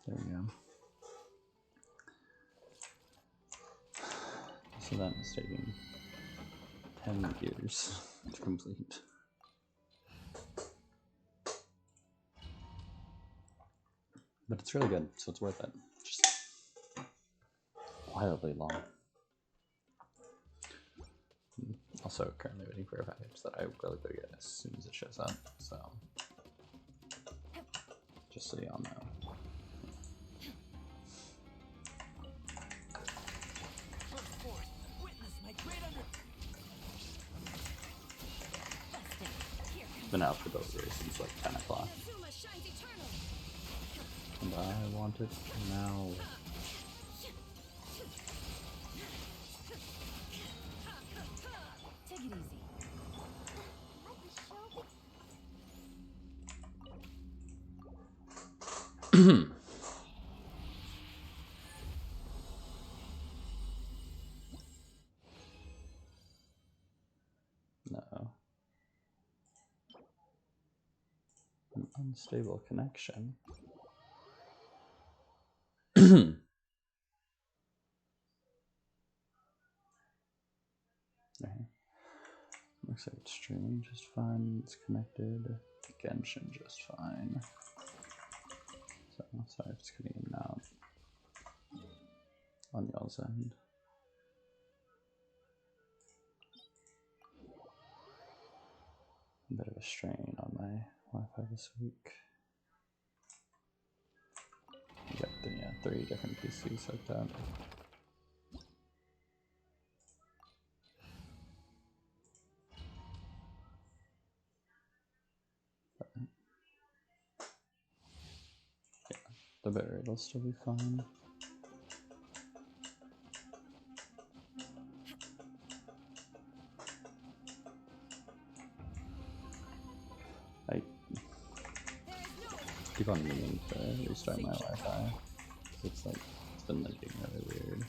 There we go. So that is taking 10 years to complete. But it's really good, so it's worth it. Just wildly long. Also, currently waiting for a package that I really better get as soon as it shows up, so just so y'all know. Been out for delivery since like 10 o'clock. And I want it now. Take it easy. No. An unstable connection. Okay. Looks like it's streaming just fine. It's connected to Genshin just fine. So sorry if it's cutting in and out on y'all's end. A bit of a strain on my Wi-Fi this week. I got the 3 different PCs hooked up. Yeah, the bitrate will still be fine. I keep on meaning to restart my Wi-Fi. It's been like being really weird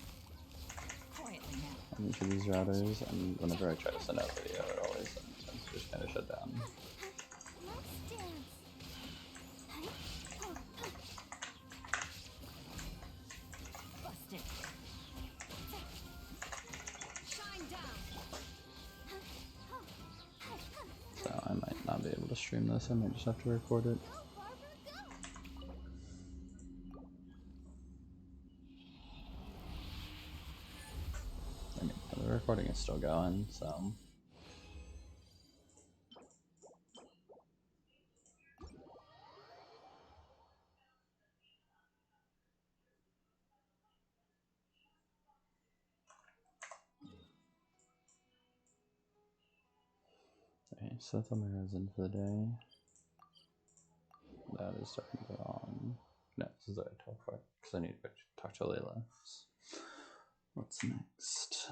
on each of these routers, and whenever I try to send out video, it always tends to just kind of shut down. So I might not be able to stream this, I might just have to record it. I mean, the recording is still going, so... Okay, so that's all my resin for the day. That is starting to go on. No, this is what I talk for, because I need to talk to Layla. What's next?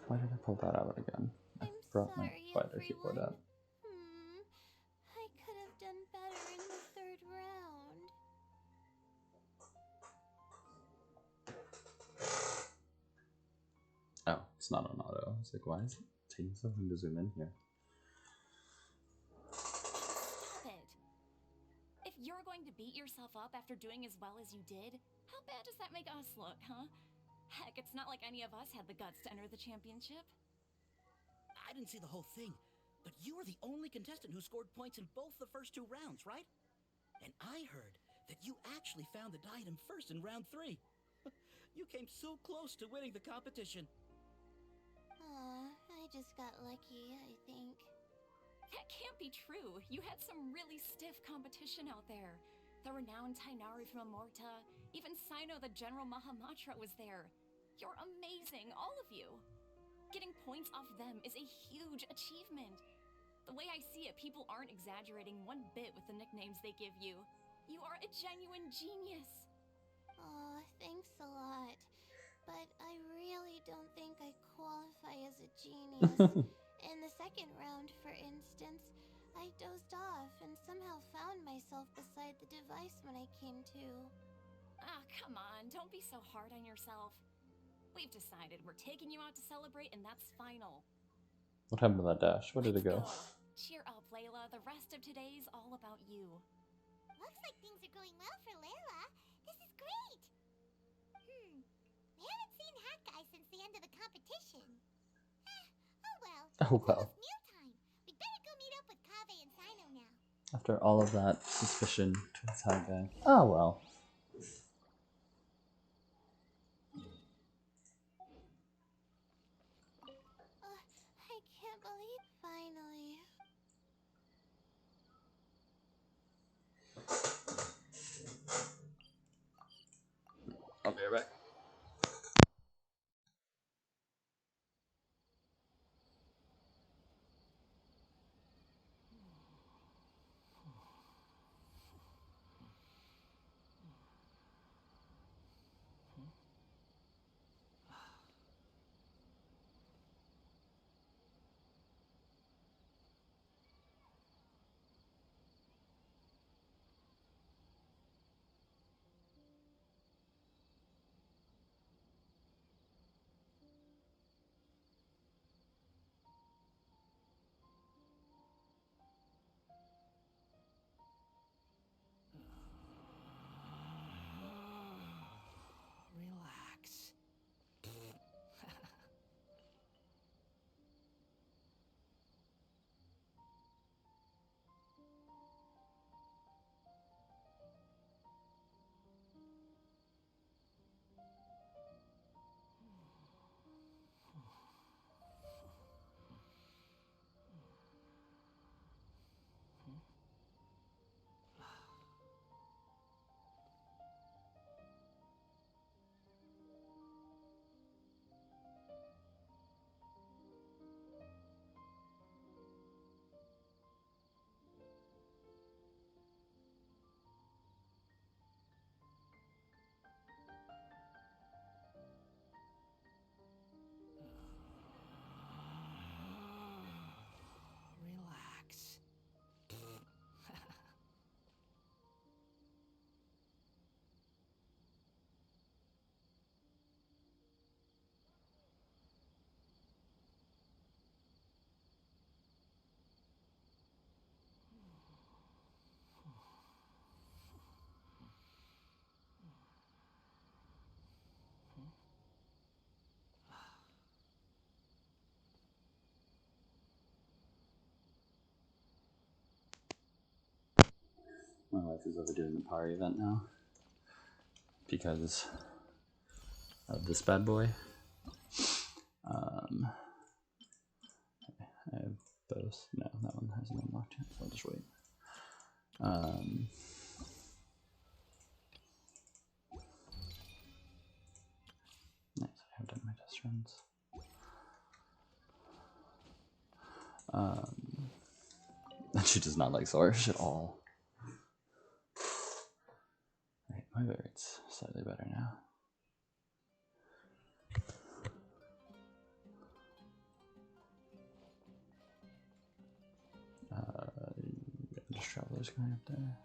Why did I pull that out again? I brought my fighter keyboard up. I could have done better in the 3rd round. Oh, it's not on auto. I was like, why is it taking so long to zoom in here? Stop it. If you're going to beat yourself up after doing as well as you did, how bad does that make us look, huh? Heck, it's not like any of us had the guts to enter the championship. I didn't see the whole thing, but you were the only contestant who scored points in both the first 2 rounds, right? And I heard that you actually found the diadem first in round 3. You came so close to winning the competition. I just got lucky, I think. That can't be true. You had some really stiff competition out there. The renowned Tainari from Amorta, even Sino the General Mahamatra was there. You're amazing, all of you. Getting points off them is a huge achievement. The way I see it, people aren't exaggerating one bit with the nicknames they give you. You are a genuine genius. Aw, thanks a lot. But I really don't think I qualify as a genius. In the 2nd round, for instance, I dozed somehow found myself beside the device when I came to. Ah, come on, don't be so hard on yourself. We've decided we're taking you out to celebrate, and that's final. What happened to that dash? Where did it go? Cheer up, Layla. The rest of today's all about you. Looks like things are going well for Layla. This is great! We haven't seen Hat Guy since the end of the competition. Oh well. Oh well. It's mealtime. We'd better go meet up with Kaveh and Sino now. After all of that suspicion towards that guy. Oh well. I can't believe finally. I'll be right back. Relax. Relax. My wife is overdoing the party event now. Because of this bad boy. I have those. No, that one hasn't unlocked yet, so I'll just wait. Nice, I have done my test runs. And she does not like Sourish at all. Right, my rate's slightly better now. Just Traveler's going up there.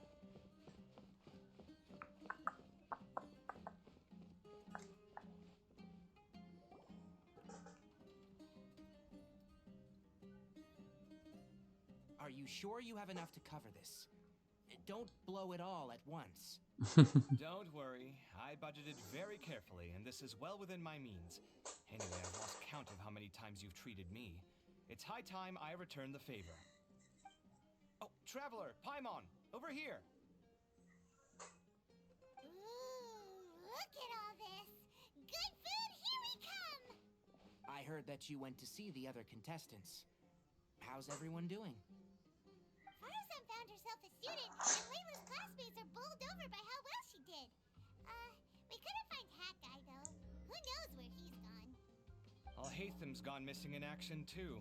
Are you sure you have enough to cover this? Don't blow it all at once. Don't worry, I budgeted very carefully, and this is well within my means. Anyway, I've lost count of how many times you've treated me. It's high time I return the favor. Oh, Traveler, Paimon, over here! Ooh, look at all this! Good food, here we come! I heard that you went to see the other contestants. How's everyone doing? Faruzan found herself a student, and Layla's classmates are bowled over by how well she did. We couldn't find Hat Guy, though. Who knows where he's gone? Alhaitham's gone missing in action, too.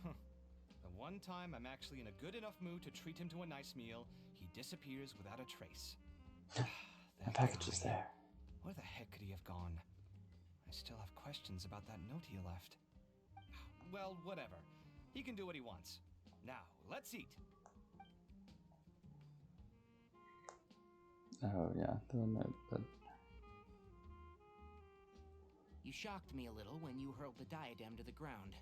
The one time I'm actually in a good enough mood to treat him to a nice meal, he disappears without a trace. That package is there. Where the heck could he have gone? I still have questions about that note he left. Well, whatever. He can do what he wants. Now, let's eat. Oh yeah, the note, but You shocked me a little when you hurled the diadem to the ground.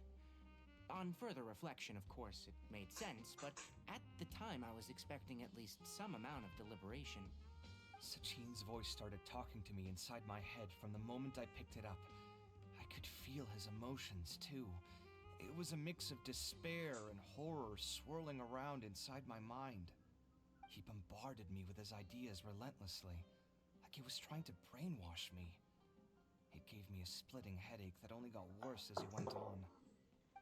On further reflection, of course, it made sense, but at the time I was expecting at least some amount of deliberation. Sachin's voice started talking to me inside my head from the moment I picked it up. I could feel his emotions, too. It was a mix of despair and horror swirling around inside my mind. He bombarded me with his ideas relentlessly, like he was trying to brainwash me. It gave me a splitting headache that only got worse as he went on.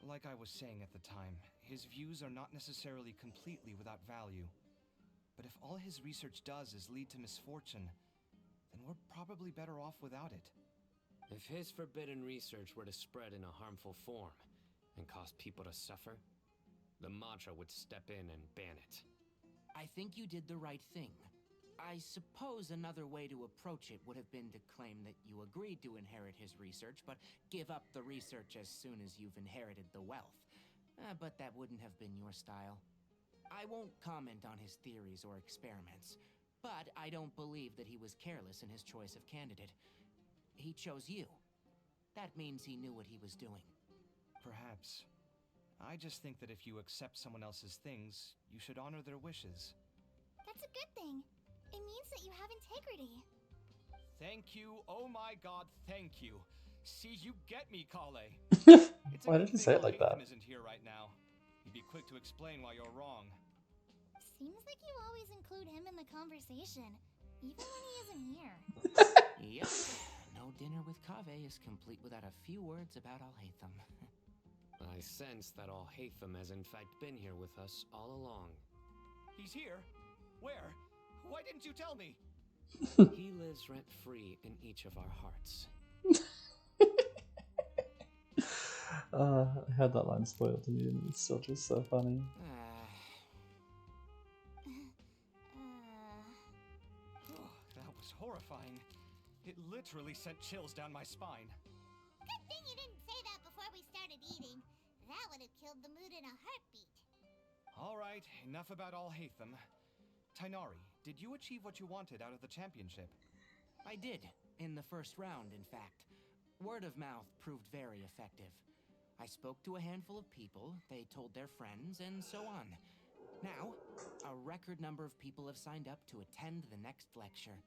Like I was saying at the time, his views are not necessarily completely without value. But if all his research does is lead to misfortune, then we're probably better off without it. If his forbidden research were to spread in a harmful form and cause people to suffer, the Madra would step in and ban it. I think you did the right thing. I suppose another way to approach it would have been to claim that you agreed to inherit his research, but give up the research as soon as you've inherited the wealth. But that wouldn't have been your style. I won't comment on his theories or experiments, but I don't believe that he was careless in his choice of candidate. He chose you. That means he knew what he was doing. Perhaps. I just think that if you accept someone else's things, you should honor their wishes. That's a good thing. It means that you have integrity. Thank you, oh my god, thank you. See, you get me, Kale. It's a Why good did you thing say it Al like that? Haytham isn't here right now. He'd be quick to explain why you're wrong. Seems like you always include him in the conversation, even when he isn't here. Yep. No dinner with Kaveh is complete without a few words about Al Haytham. I sense that Al Haytham has in fact been here with us all along. He's here? Where? Why didn't you tell me? He lives rent-free in each of our hearts. I had that line spoiled to me, and it's still just so funny. Oh, that was horrifying. It literally sent chills down my spine. Good thing you didn't say that before we started eating. That would have killed the mood in a heartbeat. All right, enough about Al Haytham. Tainari, did you achieve what you wanted out of the championship? I did, in the first round, in fact. Word of mouth proved very effective. I spoke to a handful of people, they told their friends, and so on. Now, a record number of people have signed up to attend the next lecture.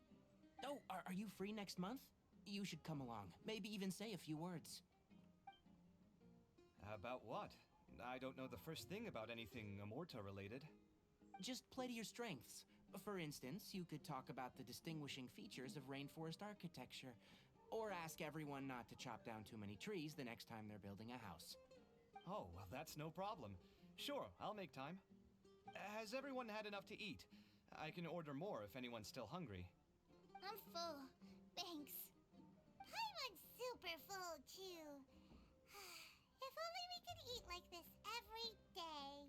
Oh, are you free next month? You should come along, maybe even say a few words. About what? I don't know the first thing about anything Amorta related. Just play to your strengths. For instance, you could talk about the distinguishing features of rainforest architecture, or ask everyone not to chop down too many trees the next time they're building a house. Oh, well, that's no problem. Sure, I'll make time. Has everyone had enough to eat? I can order more if anyone's still hungry. I'm full. Thanks. I'm super full, too. If only we could eat like this every day.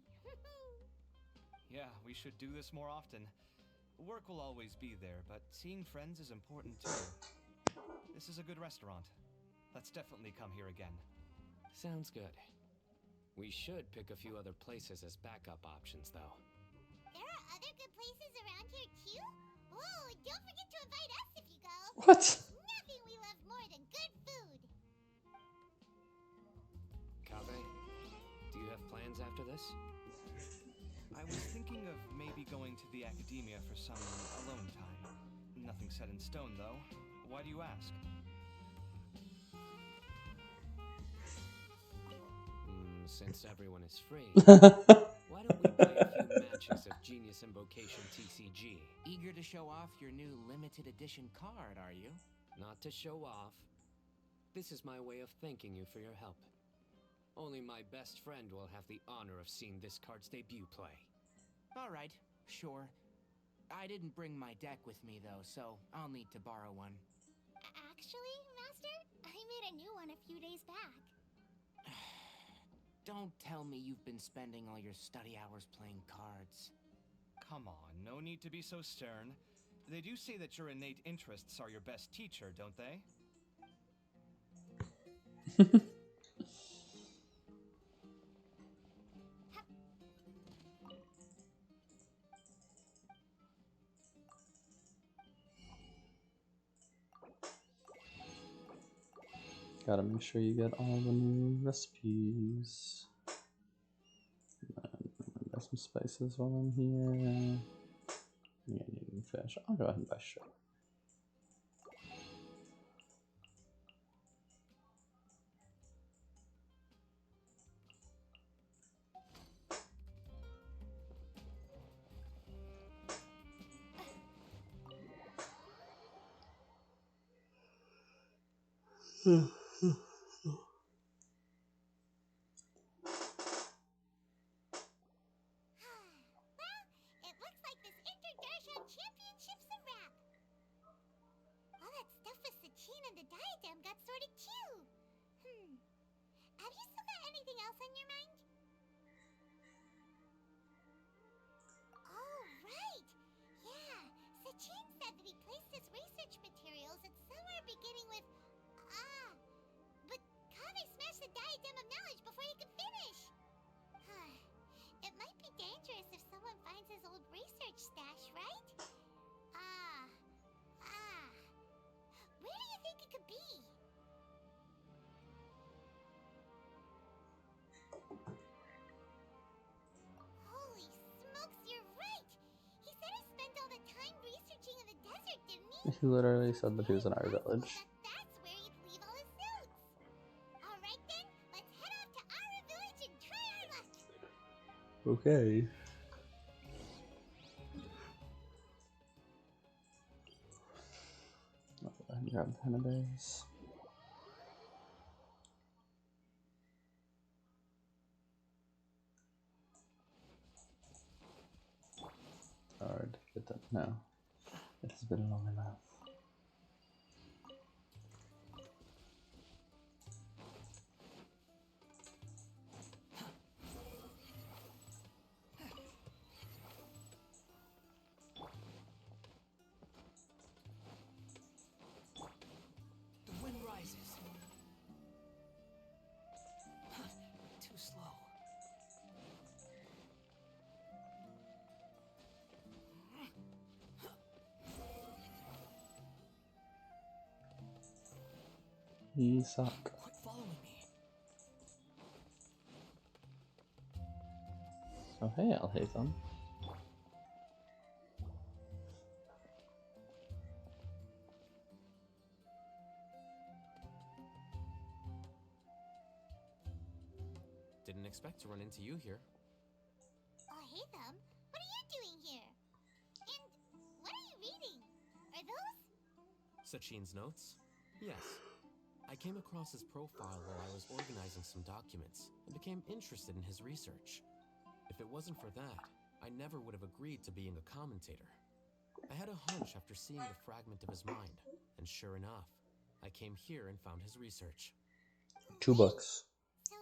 Yeah, we should do this more often. Work will always be there, but seeing friends is important too. This is a good restaurant. Let's definitely come here again. Sounds good. We should pick a few other places as backup options, though. There are other good places around here, too? Whoa, don't forget to invite us if you go. What? Nothing we love more than good food. Kaveh, do you have plans after this? I was thinking of maybe going to the academia for some alone time. Nothing set in stone, though. Why do you ask? Since everyone is free, why don't we play a few matches of Genius Invocation TCG? Eager to show off your new limited edition card, are you? Not to show off. This is my way of thanking you for your help. Only my best friend will have the honor of seeing this card's debut play. All right, sure. I didn't bring my deck with me, though, so I'll need to borrow one. Actually, Master, I made a new one a few days back. Don't tell me you've been spending all your study hours playing cards. Come on, no need to be so stern. They do say that your innate interests are your best teacher, don't they? Gotta make sure you get all the new recipes. Buy some spices while I'm here. Yeah, needing fish. I'll go ahead and buy shrimp. Well, it looks like this Intergarshon Championship's a wrap. All that stuff with Sachin and the diadem got sorted too. Have you still got anything else on your mind? Oh, right. Yeah, Sachin said that he placed his research materials at somewhere beginning with but Kaveh smashed the diadem of knowledge before he could finish. It might be dangerous if someone finds his old research stash, right? Where do you think it could be? Holy smokes, you're right! He said he spent all the time researching in the desert, didn't he? He literally said that he was in our village. That's where he'd leave all his notes. Alright then, let's head off to our village and try our luck. Okay. I'll go ahead and grab the henna berries. Hard to get them. No. It has been long enough. The wind rises. Too slow. You suck. Quit following me. Oh hey, I'll hate them. Didn't expect to run into you here. Oh, hey them. What are you doing here? And what are you reading? Are those? Sachin's notes? Yes. I came across his profile while I was organizing some documents and became interested in his research. If it wasn't for that, I never would have agreed to being a commentator. I had a hunch after seeing the fragment of his mind, and sure enough, I came here and found his research. 2 books. So,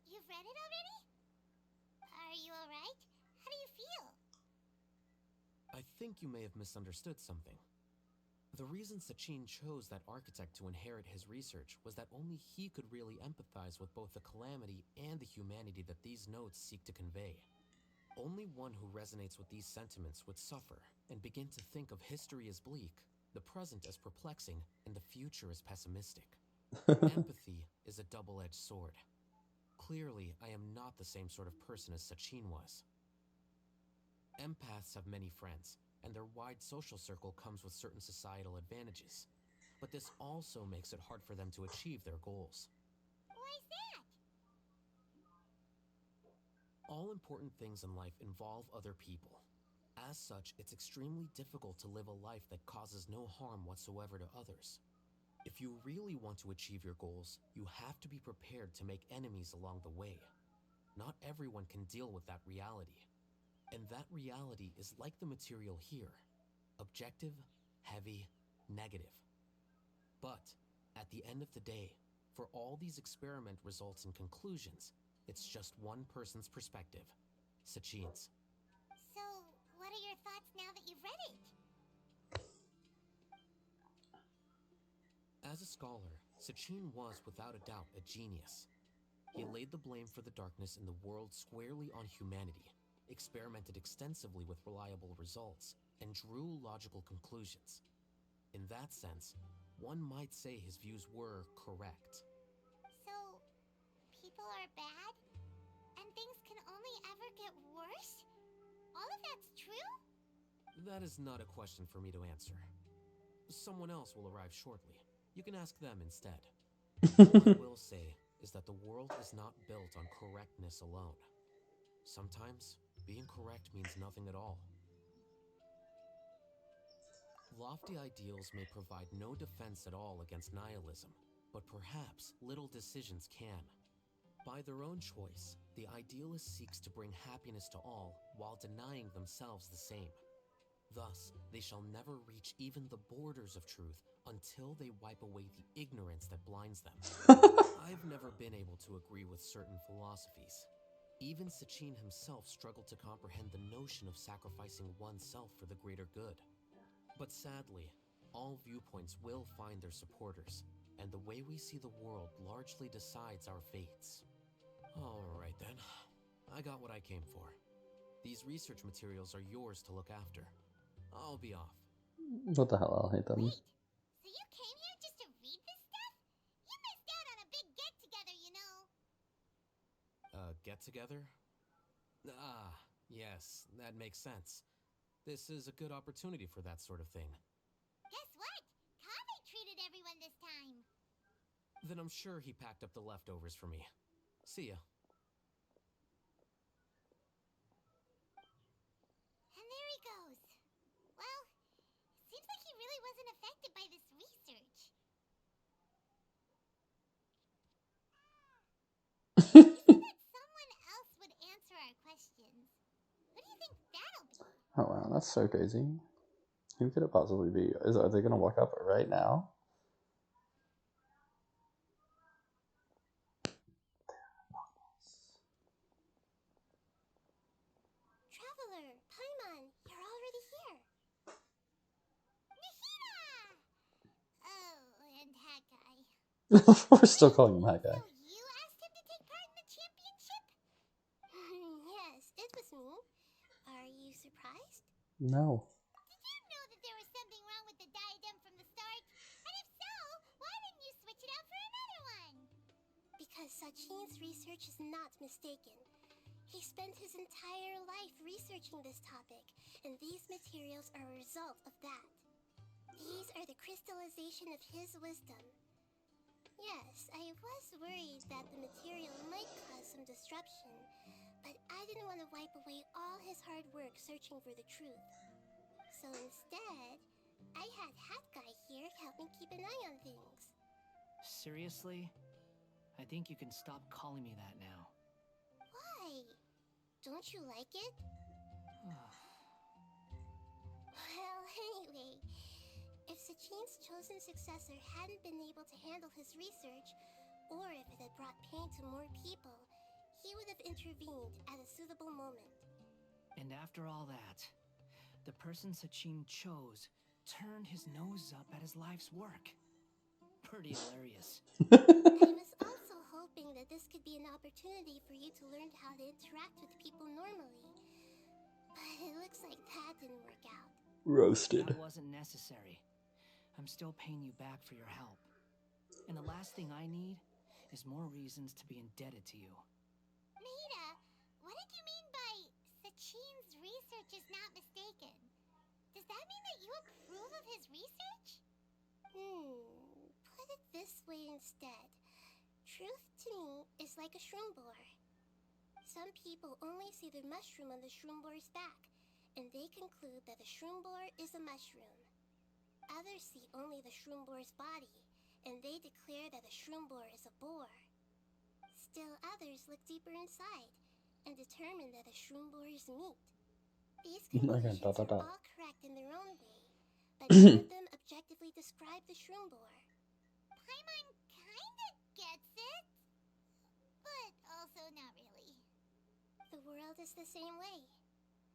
you've read it already? Are you alright? How do you feel? I think you may have misunderstood something. The reason Sachin chose that architect to inherit his research was that only he could really empathize with both the calamity and the humanity that these notes seek to convey. Only one who resonates with these sentiments would suffer and begin to think of history as bleak, the present as perplexing, and the future as pessimistic. Empathy is a double-edged sword. Clearly, I am not the same sort of person as Sachin was. Empaths have many friends, and their wide social circle comes with certain societal advantages. But this also makes it hard for them to achieve their goals. Why's that? All important things in life involve other people. As such, it's extremely difficult to live a life that causes no harm whatsoever to others. If you really want to achieve your goals, you have to be prepared to make enemies along the way. Not everyone can deal with that reality. And that reality is like the material here. Objective, heavy, negative. But, at the end of the day, for all these experiment results and conclusions, it's just one person's perspective. Sachin's. So, what are your thoughts now that you've read it? As a scholar, Sachin was without a doubt a genius. He laid the blame for the darkness in the world squarely on humanity, experimented extensively with reliable results, and drew logical conclusions. In that sense, one might say his views were correct. evil or bad, and things can only ever get worse? All of that's true? That is not a question for me to answer. Someone else will arrive shortly. You can ask them instead. All I will say is that the world is not built on correctness alone. Sometimes, being correct means nothing at all. Lofty ideals may provide no defense at all against nihilism, but perhaps little decisions can. By their own choice, the idealist seeks to bring happiness to all while denying themselves the same. Thus, they shall never reach even the borders of truth until they wipe away the ignorance that blinds them. I've never been able to agree with certain philosophies. Even Sachin himself struggled to comprehend the notion of sacrificing oneself for the greater good. But sadly, all viewpoints will find their supporters, and the way we see the world largely decides our fates. Alright then, I got what I came for. These research materials are yours to look after. I'll be off. What the hell, I'll hate them. Wait, so you came here just to read this stuff? You missed out on a big get-together, you know. Get-together? Ah, yes, that makes sense. This is a good opportunity for that sort of thing. Guess what? Kaveh treated everyone this time. Then I'm sure he packed up the leftovers for me. See ya. And there he goes. Well, seems like he really wasn't affected by this research. You said that someone else would answer our questions. Who do you think that'll be? Oh wow, that's so crazy. Who could it possibly be? Are they gonna walk up right now? Traveler, Paimon, you're already here. Nahida! Oh, and Hakai. We're still calling him that guy. So you asked him to take part in the championship? Yes, it was me. Are you surprised? No. Did you know that there was something wrong with the diadem from the start? And if so, why didn't you switch it out for another one? Because Sachin's research is not mistaken. He spent his entire life researching this topic, and these materials are a result of that. These are the crystallization of his wisdom. Yes, I was worried that the material might cause some disruption, but I didn't want to wipe away all his hard work searching for the truth. So instead, I had Hat Guy here help me keep an eye on things. Seriously? I think you can stop calling me that now. Why? Don't you like it? Well, anyway, if Sachin's chosen successor hadn't been able to handle his research, or if it had brought pain to more people, he would have intervened at a suitable moment. And after all that, the person Sachin chose turned his nose up at his life's work. Pretty hilarious. I was also hoping that this could be an opportunity for you to learn how to interact with people normally. But it looks like that didn't work out. Roasted. That wasn't necessary. I'm still paying you back for your help. And the last thing I need is more reasons to be indebted to you. Nahida, what did you mean by Sachin's research is not mistaken? Does that mean that you approve of his research? Put it this way instead. Truth to me is like a shroom borer. Some people only see the mushroom on the shroom borer's back, and they conclude that the shroom borer is a mushroom. Others see only the shroom borer's body, and they declare that the shroom borer is a boar. Still others look deeper inside, and determine that the shroom borer is meat. These conclusions are all correct in their own way, but none of them objectively describe the shroom borer. Paimon kinda gets it, but also not really. The world is the same way.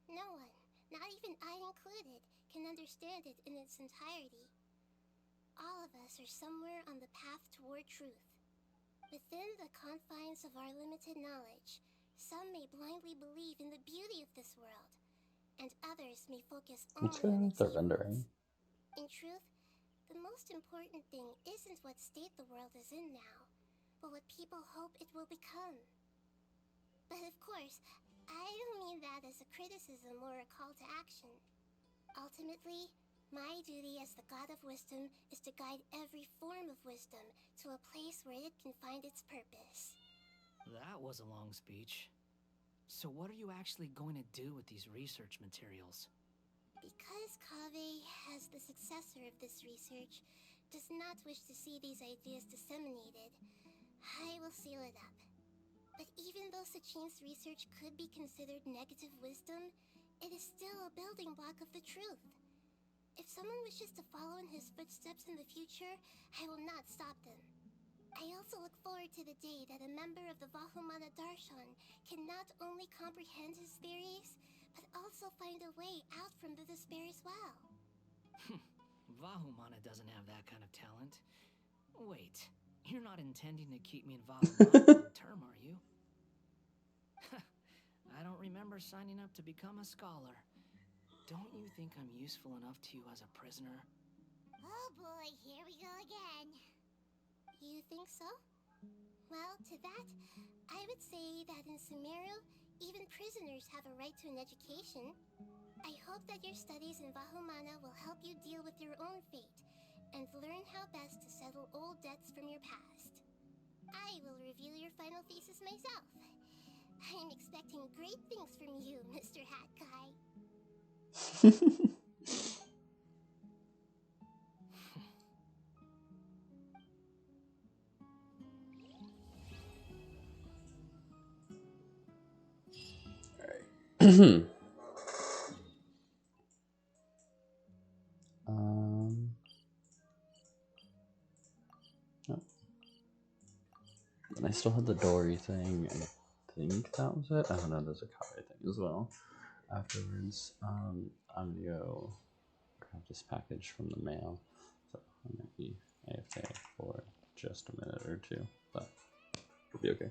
No one, not even I included, can understand it in its entirety. All of us are somewhere on the path toward truth. Within the confines of our limited knowledge, some may blindly believe in the beauty of this world, and others may focus only on its evils. In truth, the most important thing isn't what state the world is in now, but what people hope it will become. But of course, I don't mean that as a criticism or a call to action. Ultimately, my duty as the God of Wisdom is to guide every form of wisdom to a place where it can find its purpose. That was a long speech. So what are you actually going to do with these research materials? Because Kaveh, as the successor of this research, does not wish to see these ideas disseminated, I will seal it up. But even though Sachin's research could be considered negative wisdom, it is still a building block of the truth. If someone wishes to follow in his footsteps in the future, I will not stop them. I also look forward to the day that a member of the Vahumana Darshan can not only comprehend his theories, but also find a way out from the despair as well. Vahumana doesn't have that kind of talent. Wait, you're not intending to keep me in Vahumana long term, are you? I don't remember signing up to become a scholar. Don't you think I'm useful enough to you as a prisoner? Oh boy, here we go again. You think so? Well, to that, I would say that in Sumeru, even prisoners have a right to an education. I hope that your studies in Vahumana will help you deal with your own fate and learn how best to settle old debts from your past. I will review your final thesis myself. I'm expecting great things from you, Mr. Hat Guy. Oh. And I still had the Dory thing. I think that was it. I don't know. There's a Kaveh thing as well. Afterwards, I'm gonna go grab this package from the mail. So I might be AFK for just a minute or two, but it'll be okay.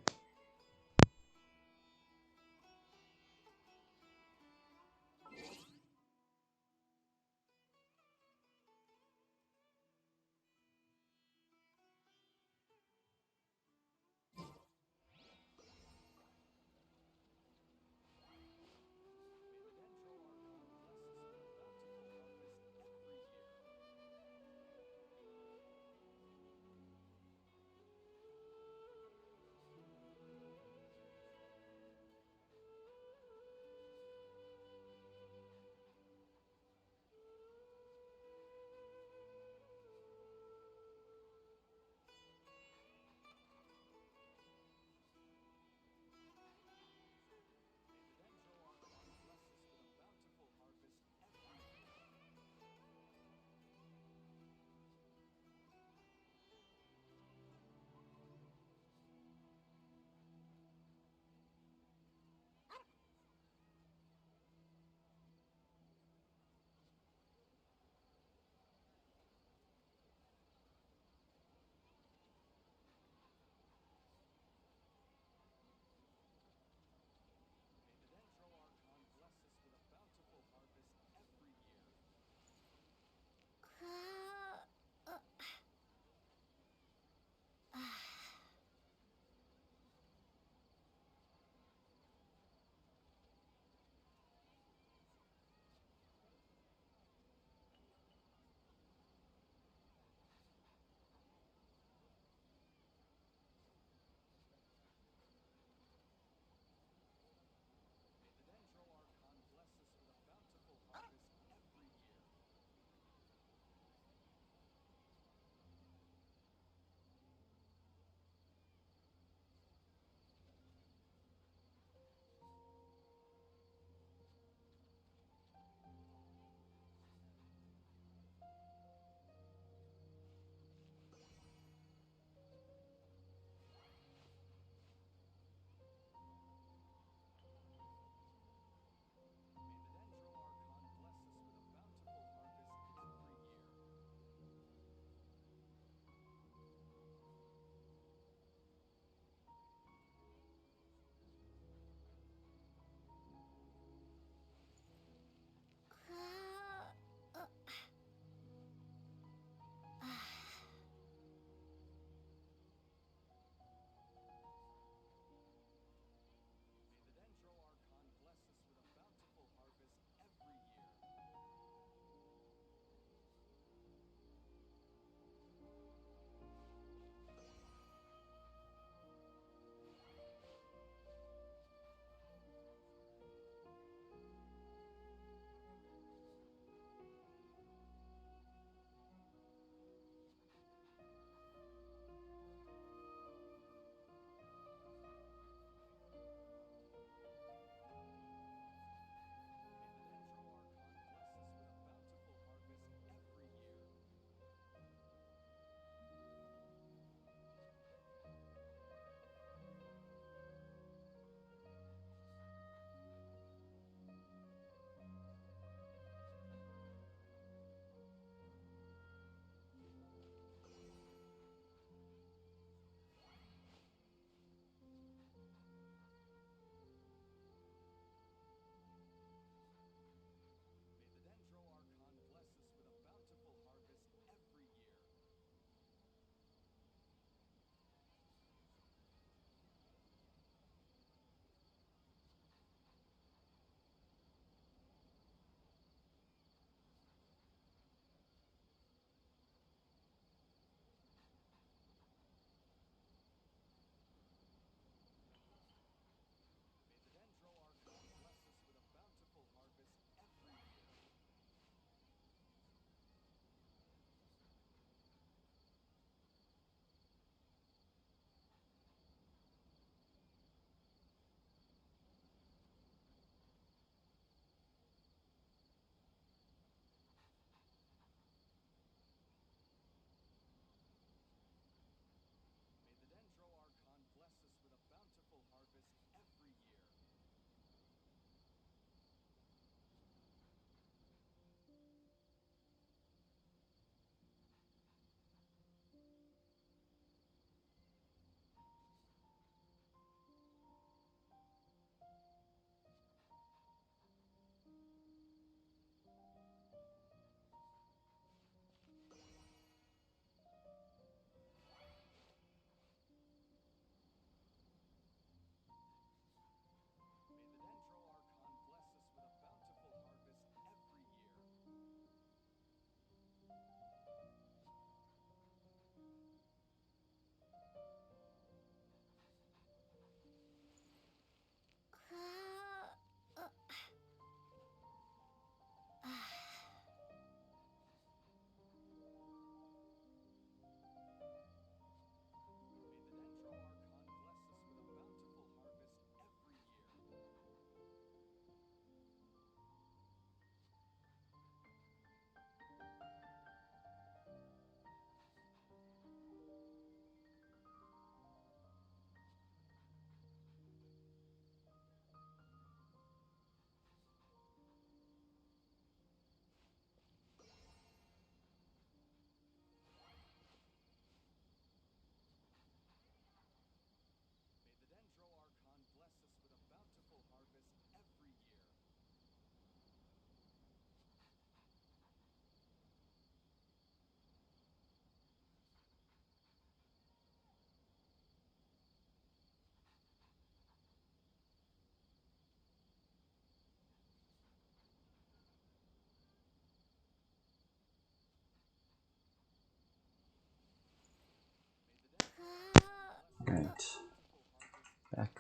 Right.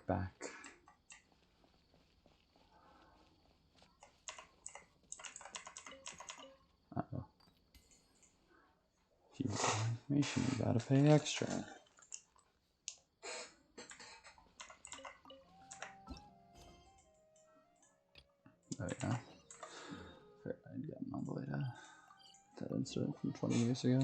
Back. Uh-oh. If you want information, you gotta pay extra. Oh yeah. I'd gotten all the way to that incident from 20 years ago.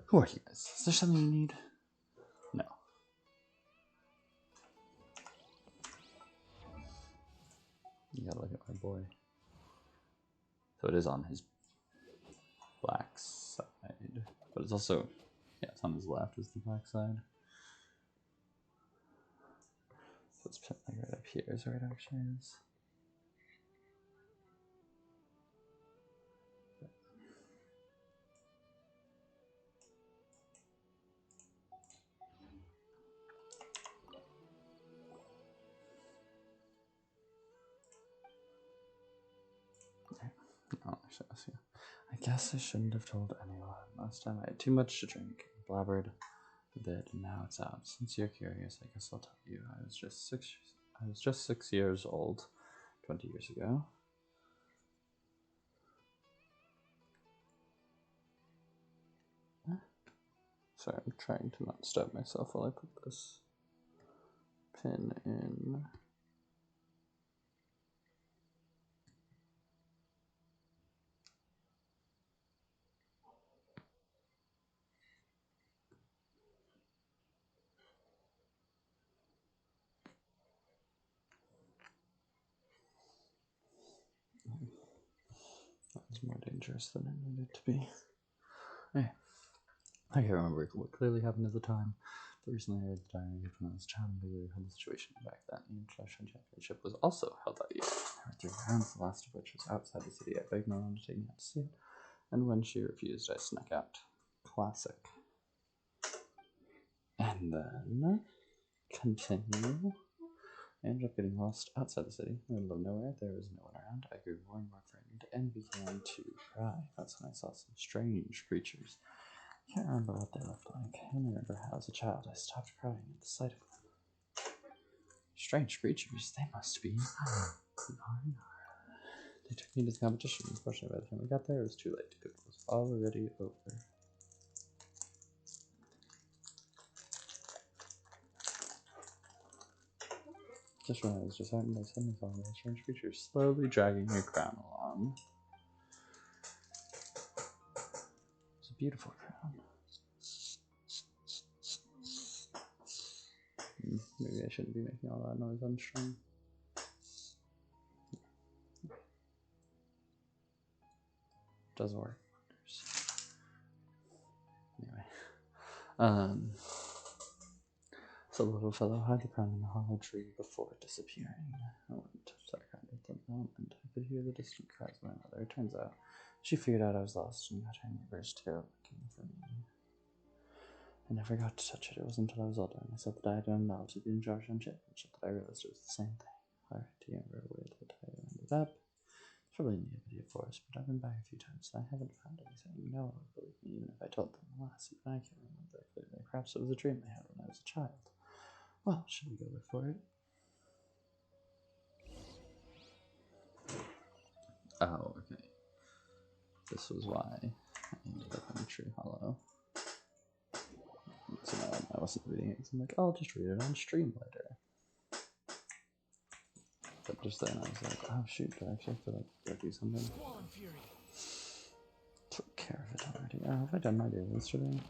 Who are you guys? Is there something you need? No. You gotta look at my boy. So it is on his black side. But it's also, yeah, it's on his left is the black side. So it's like right up here is where it actually is. Oh, actually, I see. I guess I shouldn't have told anyone. Last time I had too much to drink and blabbered a bit, and now it's out. Since you're curious, I guess I'll tell you. I was just 6 years old, 20 years ago. Sorry, I'm trying to not stab myself while I put this pin in. That was more dangerous than it needed to be. Hey, I can't remember what clearly happened at the time, but recently I read the diary when I was a child and we held the situation back then. The International Championship was also held that year. There were 3 rounds, the last of which was outside the city. I begged my mom to take me out to see it, and when she refused, I snuck out. Classic. And then, continue. I ended up getting lost outside the city, in the middle of nowhere. There was no one around. I grew more and more frightened and began to cry. That's when I saw some strange creatures. I can't remember what they looked like. I only remember how as a child I stopped crying at the sight of them. Strange creatures, they must be. They took me to the competition. Unfortunately, by the time we got there, it was too late. It was already over. Just when I was deciding, I suddenly saw a strange creature slowly dragging her crown along. It's a beautiful crown. Maybe I shouldn't be making all that noise on stream. Doesn't work. Anyway. So the little fellow hid the crown in the hollow tree before disappearing. I went to touch that crown at the moment. I could hear the distant cries of my mother. It turns out she figured out I was lost and got her neighbors to go looking for me. I never got to touch it. It wasn't until I was older and I saw the diadem knowledge of the Injunction Championship that I realized it was the same thing. Alright, do you remember where the diadem ended up? It's probably in the Abydia Forest, but I've been back a few times and I haven't found anything. No one would believe me even if I told them. Alas, even I can't remember clearly. Perhaps it was a dream I had when I was a child. Well, should we go look for it? Oh, okay. This was why I ended up in Tree Hollow. So now I wasn't reading it because I'm like, oh, I'll just read it on stream later. But just then I was like, oh shoot, do I actually have to like go do something? Took care of it already. Oh, have I done my daily yesterday?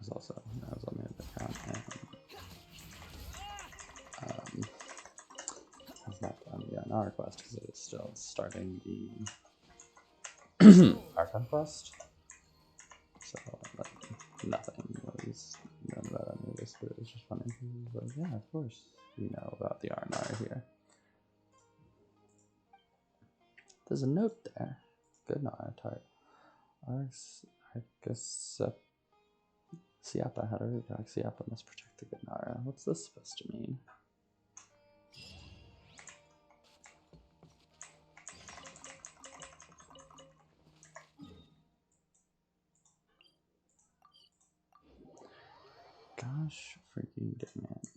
I was on the other our quest because it is still starting the Archon quest. So, like, nothing was known about any of this, but it was just funny. But yeah, of course, we know about the R&R here. There's a note there. Good Nara tart. Siapa, how to read Siapa must protect the good Nara. What's this supposed to mean? Gosh freaking damn it.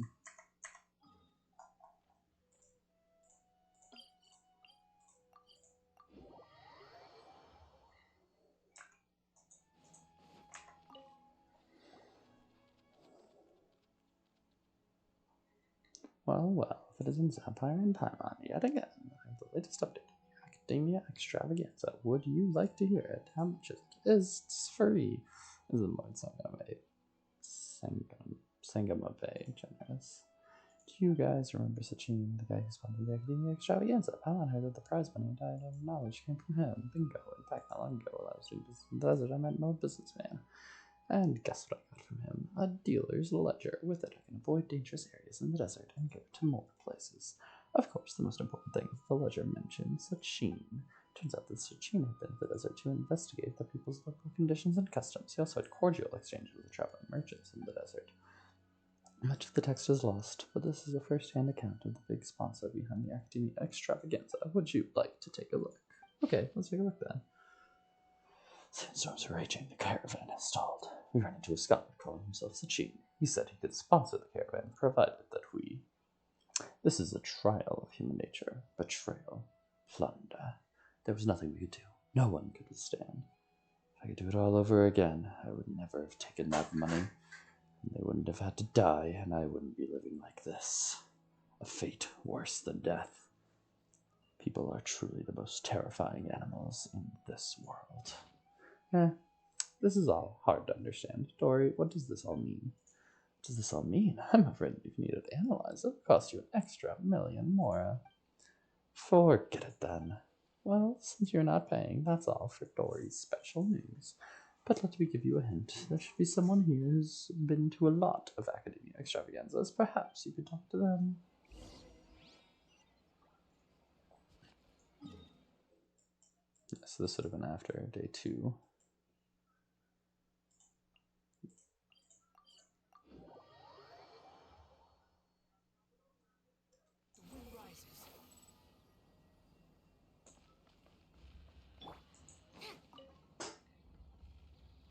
Well, if it isn't Zampire and Paimon yet again, I have the latest update. Academia Extravaganza. Would you like to hear it? How much is it? It's free. This is Lord Sangamabe generous. Do you guys remember Sachin, the guy who sponsored the Academia Extravaganza? Paimon heard that the prize money and diet of knowledge came from him. Bingo. In fact, not long ago, while I was doing business in the desert, I met an old businessman. And guess what I got from him? A dealer's ledger. With it, I can avoid dangerous areas in the desert and go to more places. Of course, the most important thing the ledger mentions, Sachin. Turns out that Sachin had been to the desert to investigate the people's local conditions and customs. He also had cordial exchanges with traveling merchants in the desert. Much of the text is lost, but this is a first-hand account of the big sponsor behind the Academia Extravaganza. Would you like to take a look? Okay, let's take a look then. Sandstorms are raging, the caravan is stalled. We ran into a scholar calling himself Sachin. He said he could sponsor the caravan, provided that we... This is a trial of human nature, betrayal, plunder. There was nothing we could do. No one could withstand. If I could do it all over again, I would never have taken that money. And they wouldn't have had to die, and I wouldn't be living like this. A fate worse than death. People are truly the most terrifying animals in this world. This is all hard to understand. Dory, what does this all mean? What does this all mean? I'm afraid if you need it analyzed, it'll cost you an extra $1,000,000 more. Forget it then. Well, since you're not paying, that's all for Dory's special news. But let me give you a hint. There should be someone here who's been to a lot of Academia Extravaganzas. Perhaps you could talk to them. So this would have been after day 2.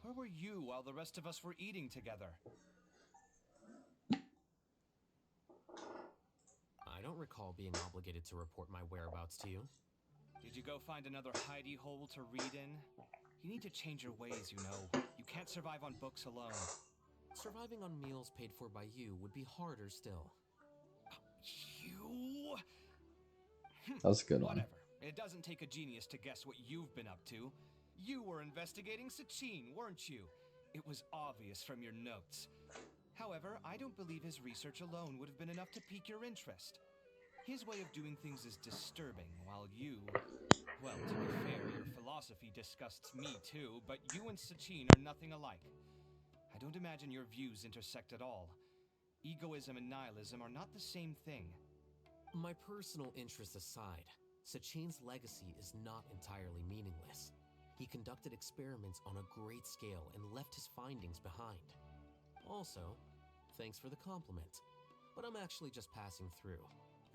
Where were you while the rest of us were eating together? I don't recall being obligated to report my whereabouts to you. Did you go find another hidey hole to read in? You need to change your ways, you know. You can't survive on books alone. Surviving on meals paid for by you would be harder still. You? That was a good one. Whatever. It doesn't take a genius to guess what you've been up to. You were investigating Sachin, weren't you? It was obvious from your notes. However, I don't believe his research alone would have been enough to pique your interest. His way of doing things is disturbing, while you... Well, to be fair, your philosophy disgusts me too, but you and Sachin are nothing alike. I don't imagine your views intersect at all. Egoism and nihilism are not the same thing. My personal interests aside, Sachin's legacy is not entirely meaningless. He conducted experiments on a great scale and left his findings behind. Also, thanks for the compliment, but I'm actually just passing through.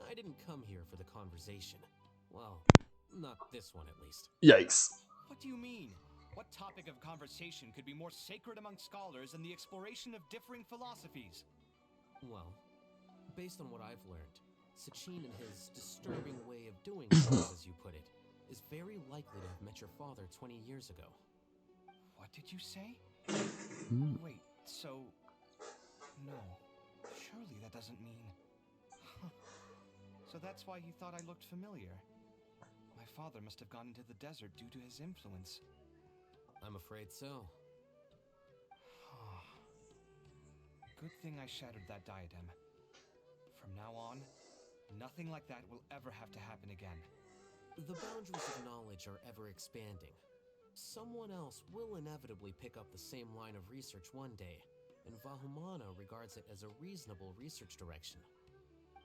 I didn't come here for the conversation. Well, not this one at least. Yikes. What do you mean? What topic of conversation could be more sacred among scholars than the exploration of differing philosophies? Well, based on what I've learned, Sachin and his disturbing way of doing things, as you put it, is very likely to have met your father 20 years ago. What did you say? Wait, so... No. Surely that doesn't mean... So that's why he thought I looked familiar. My father must have gone into the desert due to his influence. I'm afraid so. Good thing I shattered that diadem. From now on, Nothing like that will ever have to happen again. The boundaries of knowledge are ever expanding. Someone else will inevitably pick up the same line of research one day, and Vahumana regards it as a reasonable research direction.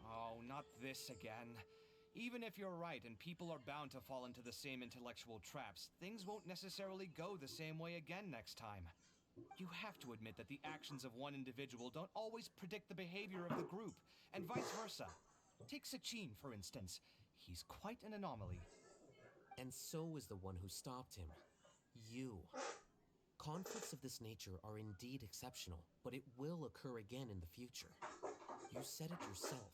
Oh, not this again. Even if you're right and people are bound to fall into the same intellectual traps, things won't necessarily go the same way again next time. You have to admit that the actions of one individual don't always predict the behavior of the group, and vice versa. Take Sachin, for instance. He's quite an anomaly. And so is the one who stopped him. You. Conflicts of this nature are indeed exceptional, but it will occur again in the future. You said it yourself.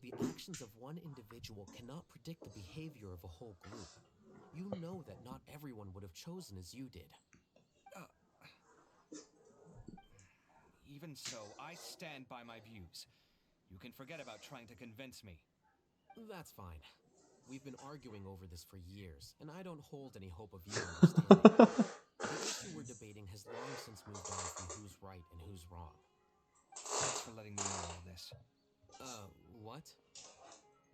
The actions of one individual cannot predict the behavior of a whole group. You know that not everyone would have chosen as you did. Even so, I stand by my views. You can forget about trying to convince me. That's fine. We've been arguing over this for years, and I don't hold any hope of you understanding. The issue we're debating has long since moved on from who's right and who's wrong. Thanks for letting me know all this. What?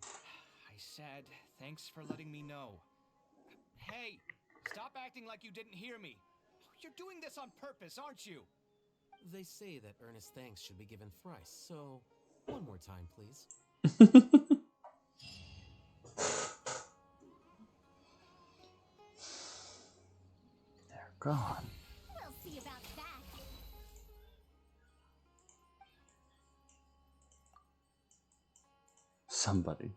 I said, thanks for letting me know. Hey, stop acting like you didn't hear me. You're doing this on purpose, aren't you? They say that earnest thanks should be given thrice, so one more time, please. They're gone. We'll see about that. Somebody.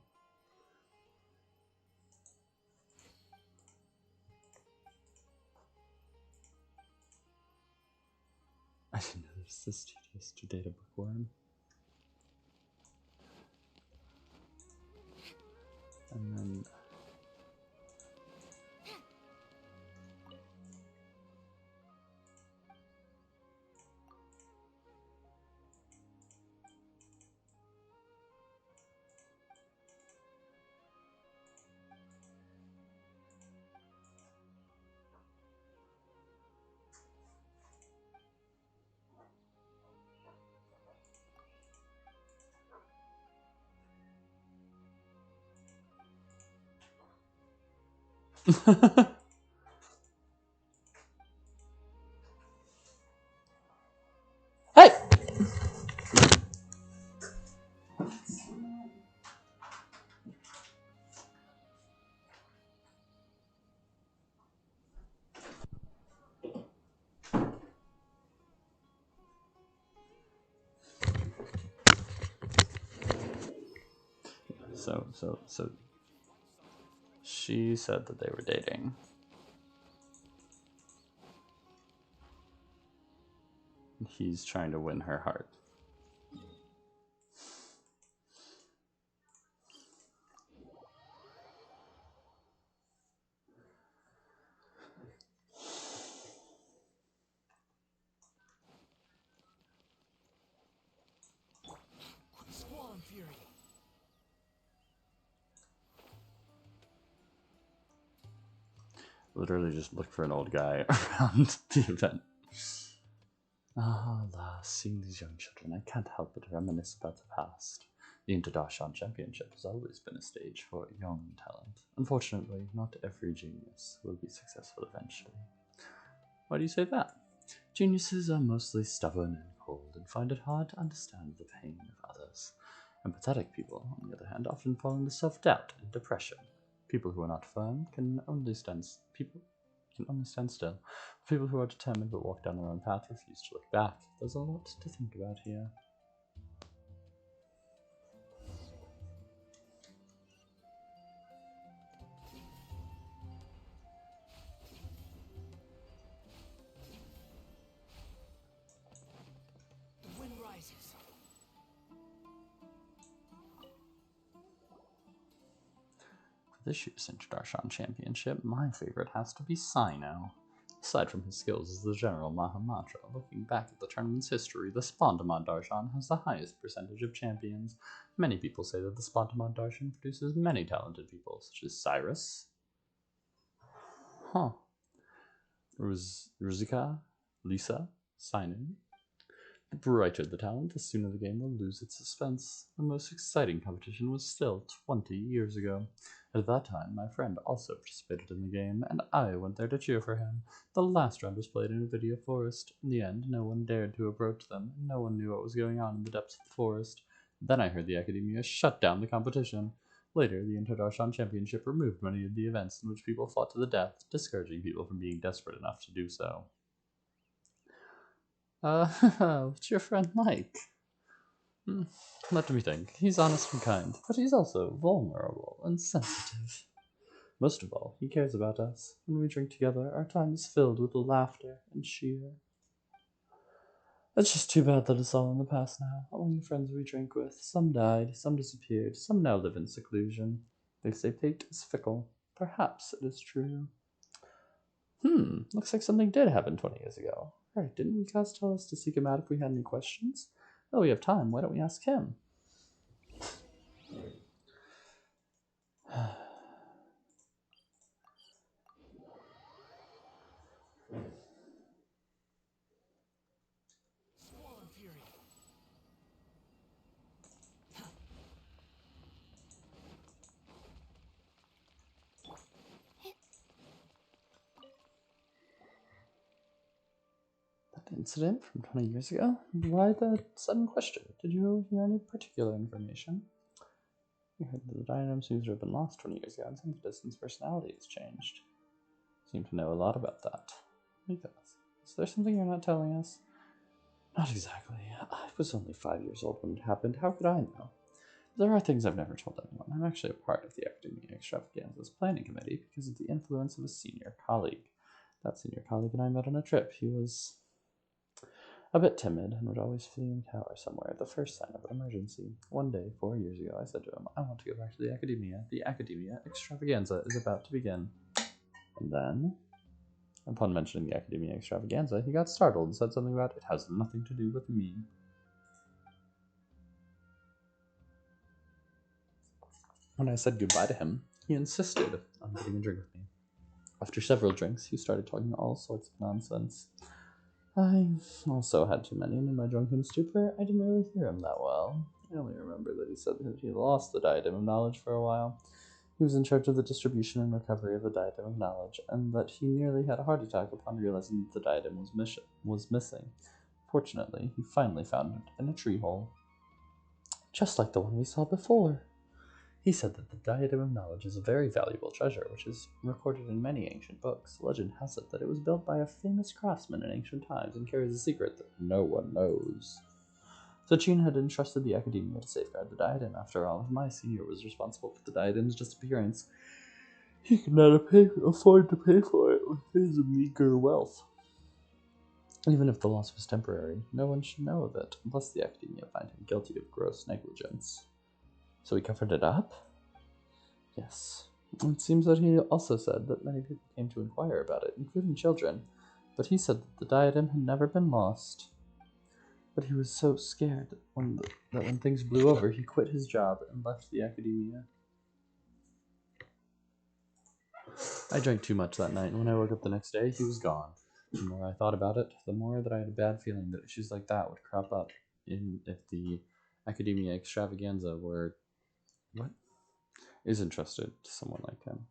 I didn't know there's this tedious to date a bookworm. And then hey! So she said that they were dating. He's trying to win her heart. Squall Fury. Literally just look for an old guy around the event. Ah, alas, seeing these young children, I can't help but reminisce about the past. The Interdarshan Championship has always been a stage for young talent. Unfortunately, not every genius will be successful eventually. Why do you say that? Geniuses are mostly stubborn and cold and find it hard to understand the pain of others. Empathetic people, on the other hand, often fall into self-doubt and depression. People who are not firm can only stand still. People who are determined but walk down their own path refuse to look back. There's a lot to think about here. The wind rises. For this year's Interdarshan Championship, my favorite has to be Sino. Aside from his skills as the General Mahamatra, looking back at the tournament's history, the Spandamon Darshan has the highest percentage of champions. Many people say that the Spandamon Darshan produces many talented people, such as Cyrus, Ruzika, Lisa, Sinu, The brighter the talent, the sooner the game will lose its suspense. The most exciting competition was still 20 years ago. At that time, my friend also participated in the game, and I went there to cheer for him. The last round was played in a video forest. In the end, no one dared to approach them, and no one knew what was going on in the depths of the forest. Then I heard the Academia shut down the competition. Later, the Interdarshan Championship removed many of the events in which people fought to the death, discouraging people from being desperate enough to do so. What's your friend like? Let me think. He's honest and kind, but he's also vulnerable and sensitive. Most of all, he cares about us. When we drink together, our time is filled with laughter and cheer. It's just too bad that it's all in the past now. Among the friends we drank with, some died, some disappeared, some now live in seclusion. They say fate is fickle. Perhaps it is true. Looks like something did happen 20 years ago. Right, didn't Wikas tell us to seek him out if we had any questions? Well, we have time, why don't we ask him? That incident from 20 years ago? Why the sudden question? Did you hear any particular information? You heard that the diadem seems to have been lost 20 years ago, and since Distance personality has changed. Seem to know a lot about that. Because, is there something you're not telling us? Not exactly. I was only 5 years old when it happened. How could I know? There are things I've never told anyone. I'm actually a part of the Academia Extravaganza's planning committee because of the influence of a senior colleague. That senior colleague and I met on a trip. He was a bit timid and would always flee and cower somewhere at the first sign of an emergency. One day, 4 years ago, I said to him, I want to go back to the Academia. The Academia Extravaganza is about to begin. And then, upon mentioning the Academia Extravaganza, he got startled and said something about it has nothing to do with me. When I said goodbye to him, he insisted on getting a drink with me. After several drinks, he started talking all sorts of nonsense. I also had too many, and in my drunken stupor, I didn't really hear him that well. I only remember that he said that he lost the Diadem of Knowledge for a while. He was in charge of the distribution and recovery of the Diadem of Knowledge, and that he nearly had a heart attack upon realizing that the Diadem was missing. Fortunately, he finally found it in a tree hole. Just like the one we saw before. He said that the Diadem of Knowledge is a very valuable treasure, which is recorded in many ancient books. Legend has it that it was built by a famous craftsman in ancient times and carries a secret that no one knows. Sachin had entrusted the Academia to safeguard the diadem. After all, if my senior was responsible for the diadem's disappearance, he could not afford to pay for it with his meager wealth. Even if the loss was temporary, no one should know of it, unless the Academia find him guilty of gross negligence. So he covered it up? Yes. It seems that he also said that many people came to inquire about it, including children, but he said that the diadem had never been lost. But he was so scared that when things blew over, he quit his job and left the Academia. I drank too much that night, and when I woke up the next day, he was gone. The more I thought about it, the more that I had a bad feeling that issues like that would crop up if the Academia Extravaganza is entrusted to someone like him.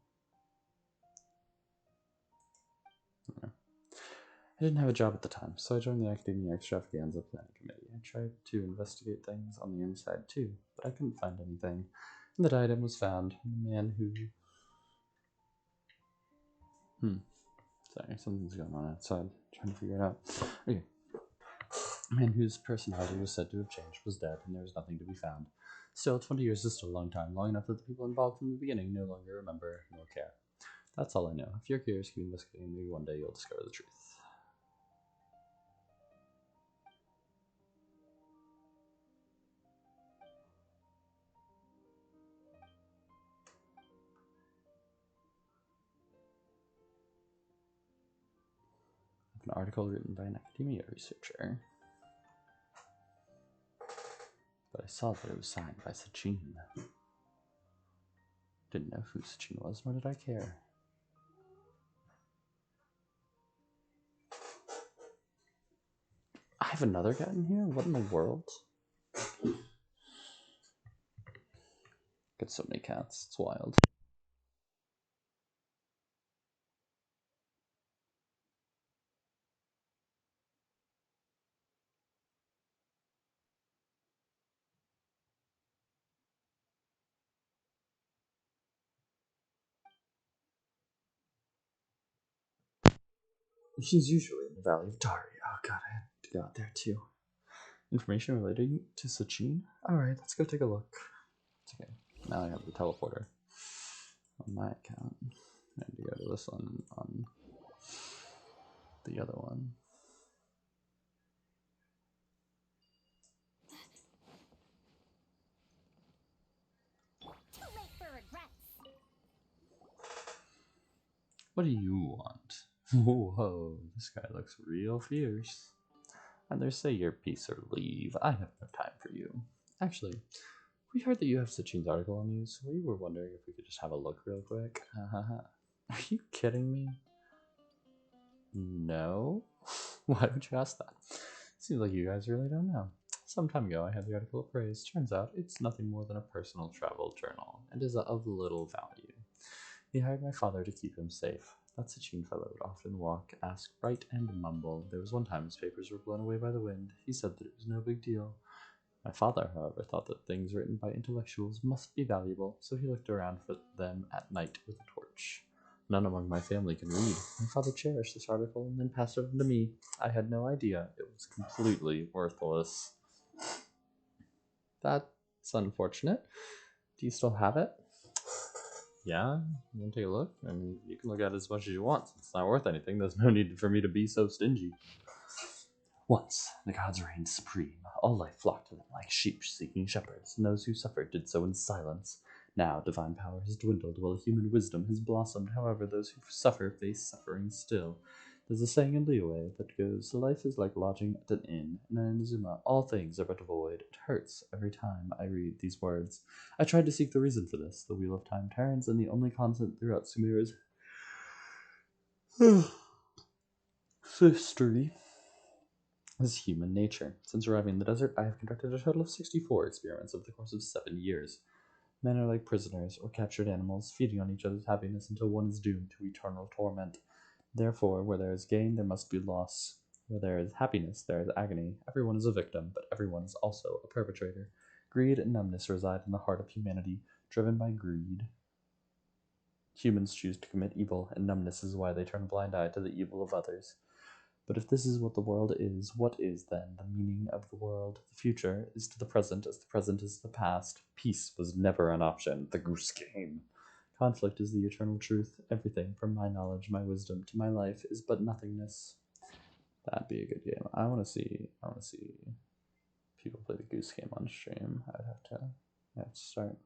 I didn't have a job at the time, so I joined the Academia Extravaganza Planning Committee. I tried to investigate things on the inside too, but I couldn't find anything. And the diadem was found. The man who... Sorry, something's going on outside. I'm trying to figure it out. Okay. The man whose personality was said to have changed was dead, and there was nothing to be found. Still, 20 years is still a long time, long enough that the people involved from the beginning no longer remember nor care. That's all I know. If you're curious, keep investigating. Maybe one day you'll discover the truth. An article written by an academia researcher. But I saw that it was signed by Sachin. Didn't know who Sachin was, nor did I care. have another cat in here? What in the world? Got so many cats, it's wild. She's usually in the Valley of Dari. Oh god, I had to go out there too. Information related to Sachin? Alright, let's go take a look. It's okay. Now I have the teleporter on my account. I need to go to this one on the other one. Too late for regrets. What do you want? Whoa, this guy looks real fierce. Either say your piece or leave. I have no time for you. Actually, we heard that you have Sachin's article on you, so we were wondering if we could just have a look real quick. Are you kidding me? No? Why would you ask that? Seems like you guys really don't know. Some time ago, I had the article appraised. Turns out it's nothing more than a personal travel journal and is of little value. He hired my father to keep him safe. That Sachin fellow would often walk, ask, write, and mumble. There was one time his papers were blown away by the wind. He said that it was no big deal. My father, however, thought that things written by intellectuals must be valuable, so he looked around for them at night with a torch. None among my family can read. My father cherished this article and then passed it on to me. I had no idea it was completely worthless. That's unfortunate. Do you still have it? Yeah, you want to take a look? I mean, you can look at it as much as you want. It's not worth anything. There's no need for me to be so stingy. Once, the gods reigned supreme. All life flocked to them like sheep seeking shepherds, and those who suffered did so in silence. Now, divine power has dwindled while human wisdom has blossomed. However, those who suffer face suffering still. There's a saying in Liyue that goes, life is like lodging at an inn, and in Inazuma, all things are but a void. It hurts every time I read these words. I tried to seek the reason for this. The wheel of time turns, and the only constant throughout Sumeru's history is human nature. Since arriving in the desert, I have conducted a total of 64 experiments over the course of 7 years. Men are like prisoners or captured animals, feeding on each other's happiness until one is doomed to eternal torment. Therefore, where there is gain, there must be loss. Where there is happiness, there is agony. Everyone is a victim, but everyone is also a perpetrator. Greed and numbness reside in the heart of humanity, driven by greed. Humans choose to commit evil, and numbness is why they turn a blind eye to the evil of others. But if this is what the world is, what is then the meaning of the world? The future is to the present as the present is to the past. Peace was never an option. The goose game. Conflict is the eternal truth. Everything, from my knowledge, my wisdom, to my life, is but nothingness. That'd be a good game. I want to see people play the goose game on stream. I'd have to start.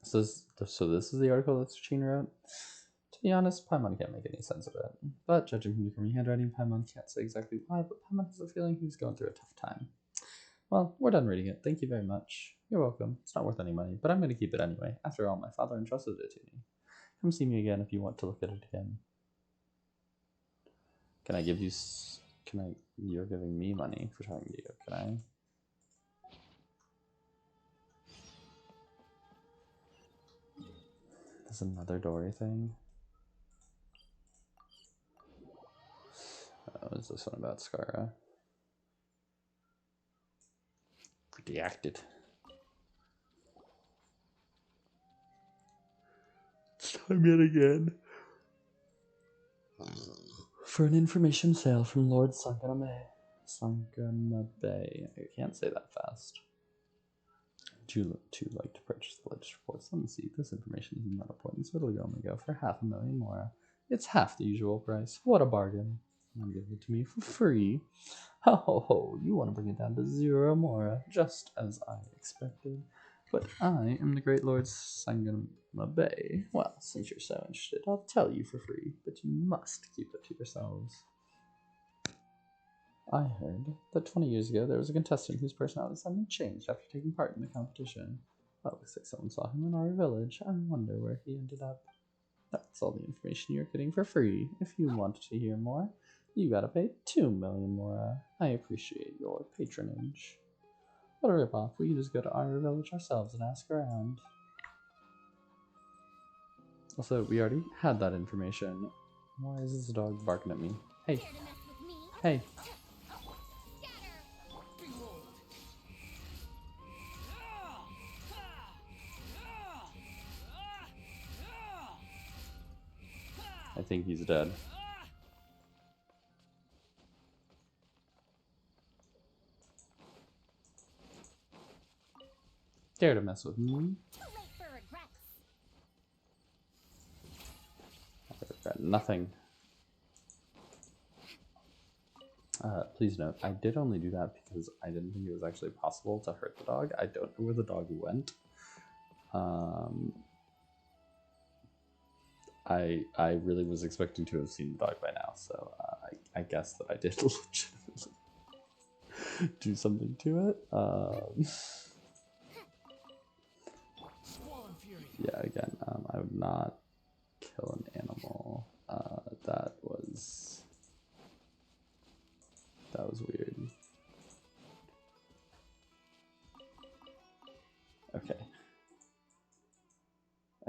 So this is the article that Sachin wrote. To be honest, Paimon can't make any sense of it. But judging from Yukami handwriting, Paimon can't say exactly why, but Paimon has a feeling he's going through a tough time. Well, we're done reading it. Thank you very much. You're welcome. It's not worth any money, but I'm going to keep it anyway. After all, my father entrusted it to me. Come see me again if you want to look at it again. Can I give you... You're giving me money for talking to you. Can I... There's another Dory thing. Oh, is this one about Skara? Redacted. It's time yet again for an information sale from Lord Sangamabe. I can't say that fast. Would you like to purchase the latest reports? Let me see. This information is not important, so it'll only go for 500,000 more. It's half the usual price. What a bargain. And give it to me for free. Ho ho ho, you want to bring it down to 0 more, just as I expected. But I am the great Lord Sangamabe. Well, since you're so interested, I'll tell you for free, but you must keep it to yourselves. I heard that 20 years ago there was a contestant whose personality suddenly changed after taking part in the competition. Well, it looks like someone saw him in our village. I wonder where he ended up. That's all the information you're getting for free. If you want to hear more, You gotta pay 2 million more. I appreciate your patronage. What a ripoff. We could just go to our village ourselves and ask around. Also, we already had that information. Why is this dog barking at me? Hey. Dare to mess with me? Hey. I think he's dead. Dare to mess with me? Too late for regrets. I regret nothing. Please note, I did only do that because I didn't think it was actually possible to hurt the dog. I don't know where the dog went. I really was expecting to have seen the dog by now, so I guess that I did legitimately do something to it. Yeah, again, I would not kill an animal. That was weird. Okay.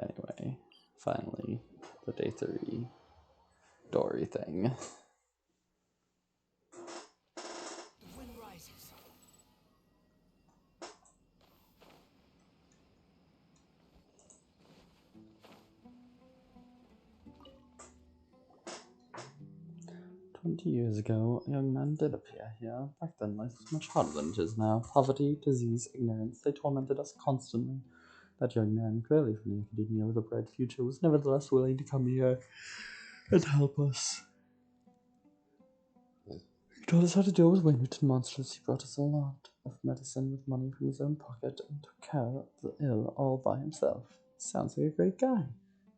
Anyway, finally, the day 3 Dory thing. The wind rises. "20 years ago, a young man did appear here. Back then, life was much harder than it is now. Poverty, disease, ignorance, they tormented us constantly. That young man, clearly from the academia with a bright future, was nevertheless willing to come here and help us. He taught us how to deal with winged monsters. He brought us a lot of medicine with money from his own pocket and took care of the ill all by himself. Sounds like a great guy.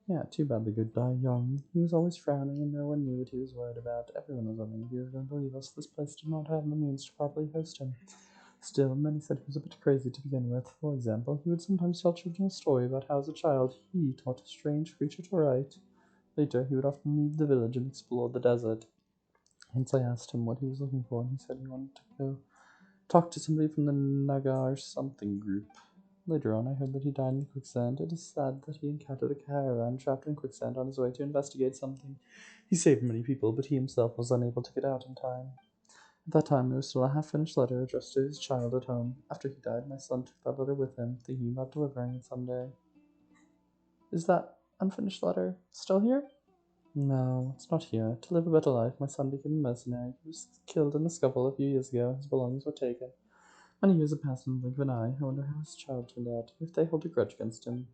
Yeah, too bad the good die young. He was always frowning and no one knew what he was worried about. Everyone was wondering if he was going to leave us. This place did not have the means to properly host him. Still, many said he was a bit crazy to begin with. For example, he would sometimes tell children a story about how as a child he taught a strange creature to write. Later, he would often leave the village and explore the desert. Once I asked him what he was looking for, and he said he wanted to go talk to somebody from the Nagar something group. Later on, I heard that he died in quicksand. It is sad that he encountered a caravan trapped in quicksand on his way to investigate something. He saved many people, but he himself was unable to get out in time. At that time, there was still a half-finished letter addressed to his child at home. After he died, my son took that letter with him, thinking about delivering it someday." "Is that unfinished letter still here?" "No, it's not here. To live a better life, my son became a mercenary. He was killed in a scuffle a few years ago. His belongings were taken. Many years have passed in the blink of an eye. I wonder how his child turned out, if they hold a grudge against him.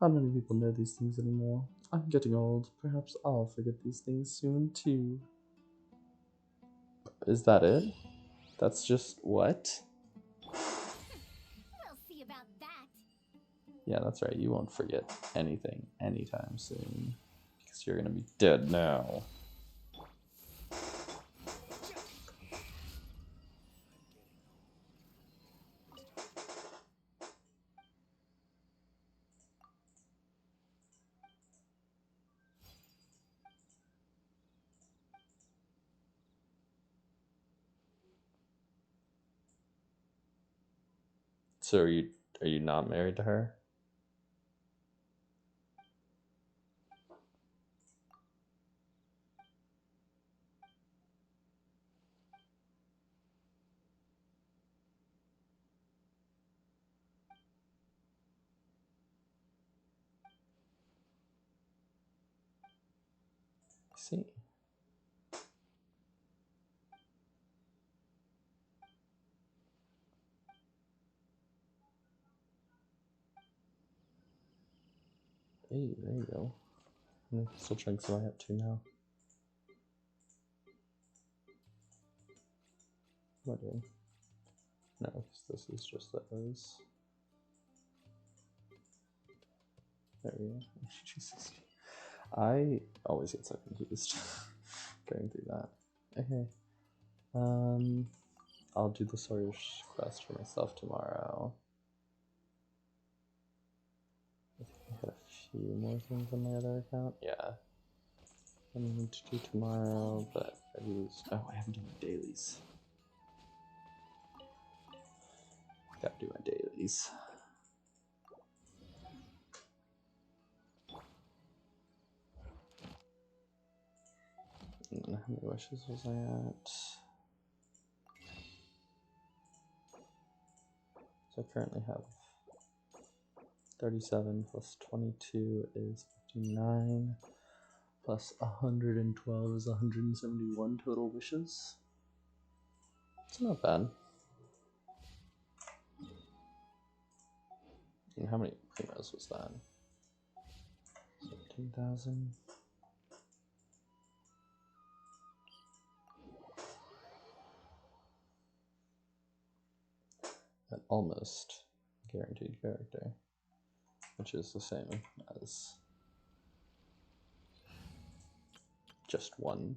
Not many people know these things anymore. I'm getting old. Perhaps I'll forget these things soon, too." Is that it? That's just what? We'll see about that. Yeah, that's right. You won't forget anything anytime soon. Because you're gonna be dead now. So are you not married to her? I see. Hey, there you go. How many pistol chunks am I up to now? What am I doing? No, because this is just those. There we go. Jesus. I always get so confused going through that. Okay. I'll do the Sawyer's quest for myself tomorrow. I think I had a few more things on my other account. Yeah. I need to do tomorrow, but Oh, I haven't done my dailies. Gotta do my dailies. How many wishes was I at? So I currently have 37 plus 22 is 59. Plus 112 is 171 total wishes. It's not bad. And how many primos was that? 17,000. An almost guaranteed character, which is the same as just one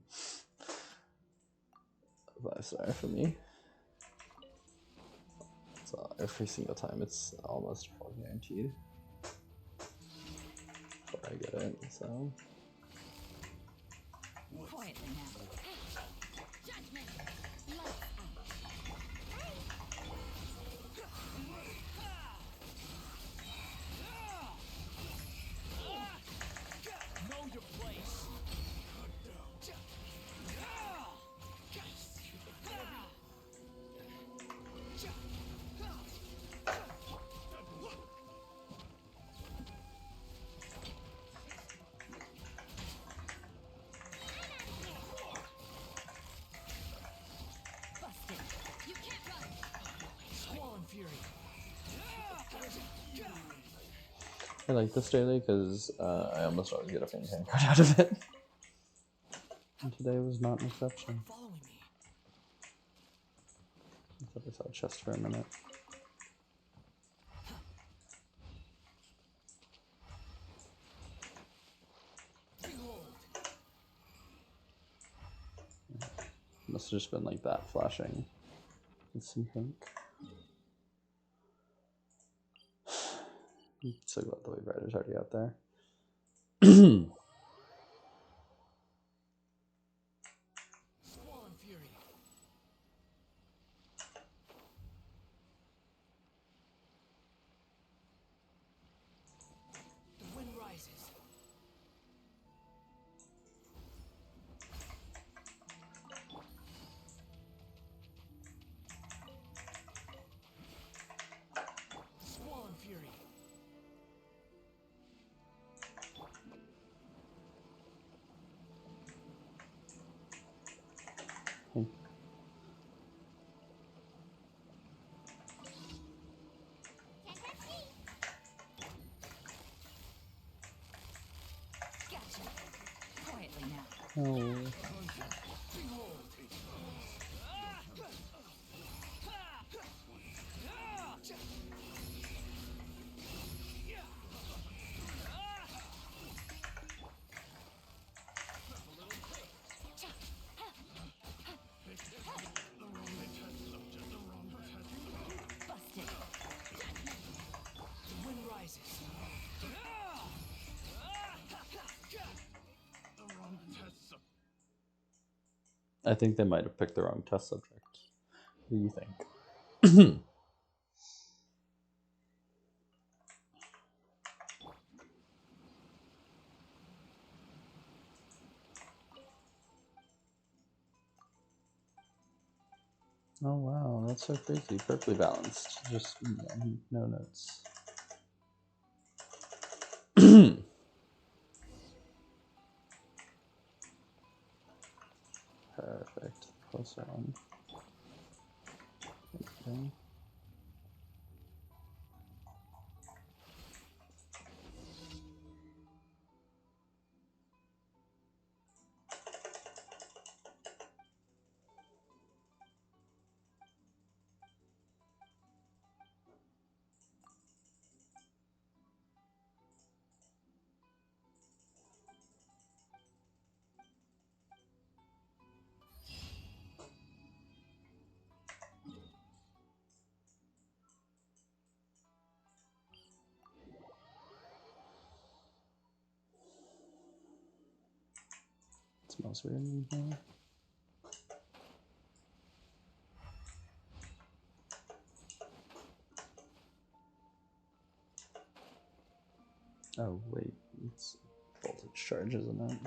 5-star for me. So every single time it's almost full guaranteed before I get it, so. Quietly now. Judgment! Lights out. Know your place. Busted. You can't run. Squall and Fury. I like this daily because I almost always get a faint hand card out of it. And today was not an exception. Following me. I thought I saw a chest for a minute. Must have just been like that flashing with some pink. I'm so glad the Wave Rider's already out there. Squall and Fury. The wind rises. Squall and Fury. Gotcha. Quietly now. Oh. Busted. The wind rises. I think they might have picked the wrong test subject. What do you think? Oh wow, that's so crazy. Perfectly balanced. Just no notes. Perfect. Closer on. Okay. Smells weird in here. Oh wait, it's voltage charge, isn't it?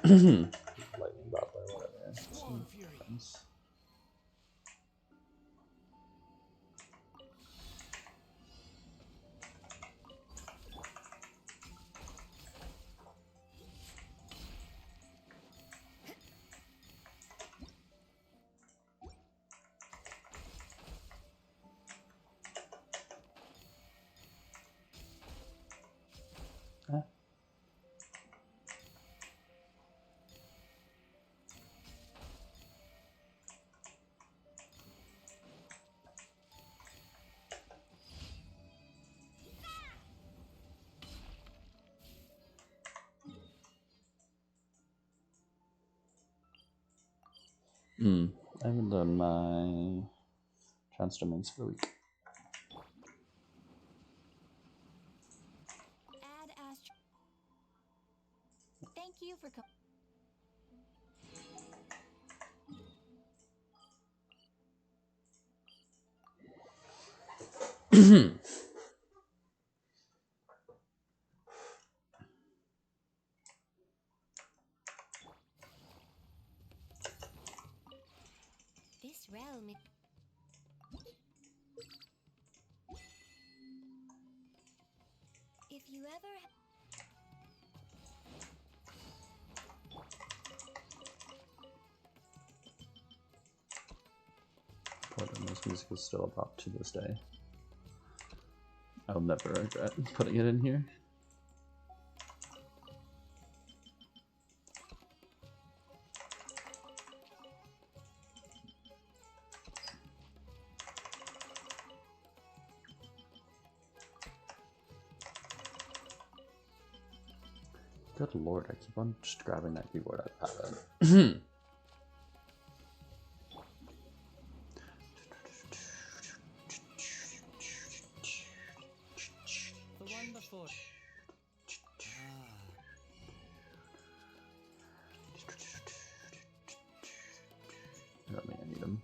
Lightning bot or whatever. Swarm Fury. I haven't done my chance domains for the week. Add Astro. Thank you for coming. This realm is... If you ever. This music is still a bop to this day. I'll never regret putting it in here. Good lord, I keep on just grabbing that keyboard iPad. The one before. I don't think I need them.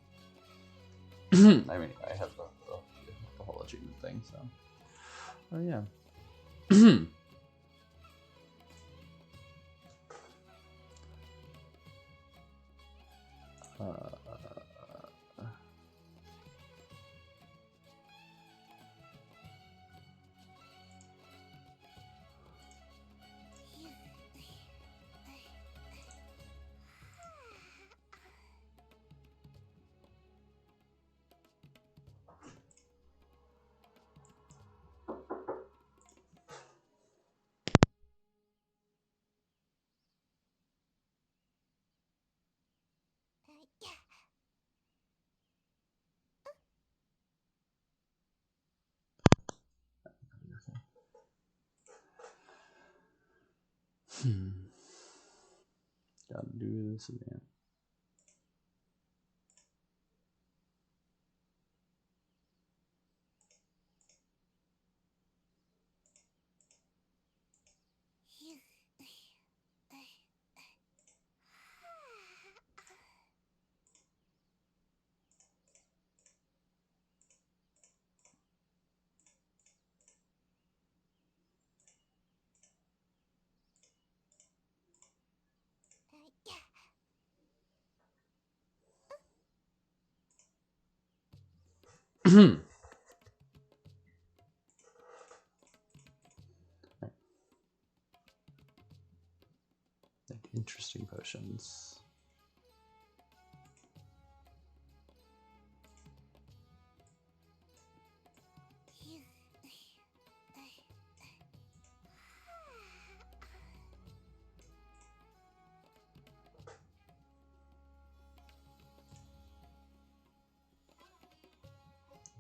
I mean, I have the whole achievement thing, so. Oh, yeah. Gotta do this again. Like interesting potions.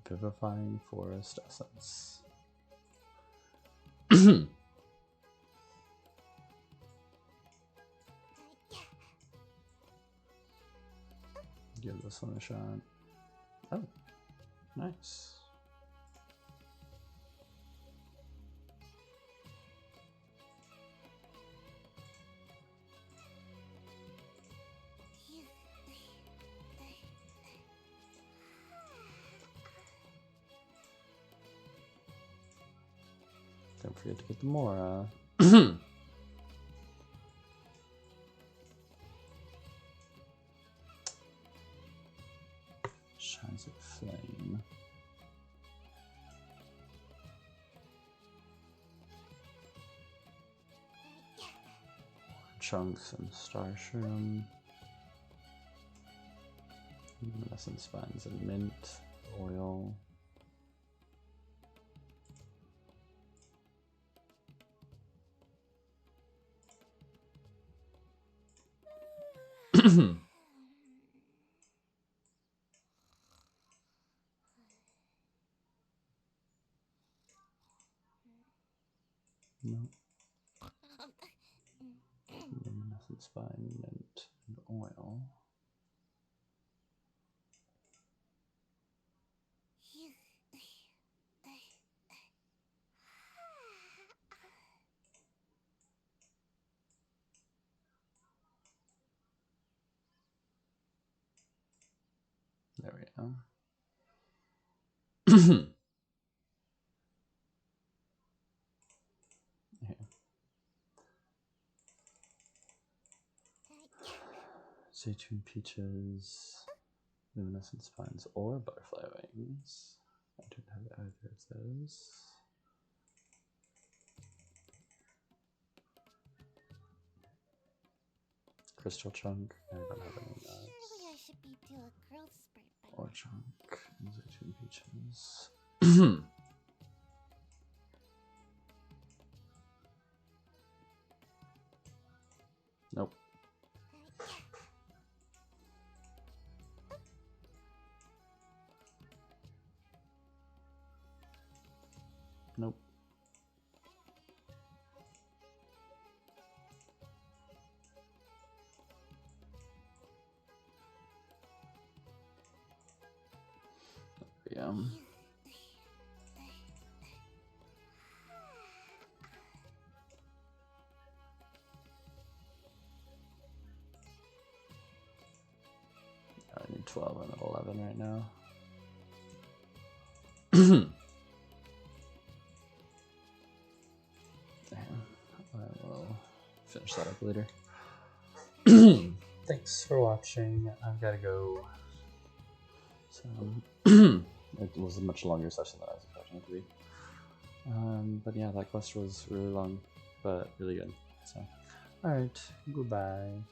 Vivifying Forest Essence. Give this one a shot. Oh, nice. Don't forget to get the Mora. Shines of Flame. Chunks and Starshroom. Luminescent Spines and Mint. Oil. No. Luminescent Spine, Mint, and Oil. There we go. Here. Zaytune Peaches, Luminescent Spines, or Butterfly Wings. I don't have either of those. Crystal Chunk, I don't have any of those. Surely I should be due a growth spurt by Or Chunk, and Zaytune Peaches. Nope. Nope. Yeah. I need 12 and at 11 right now. I will finish that up later. Thanks for watching. I've got to go. So, it was a much longer session than I was expecting it to be. But yeah, that quest was really long, but really good. So, alright, goodbye.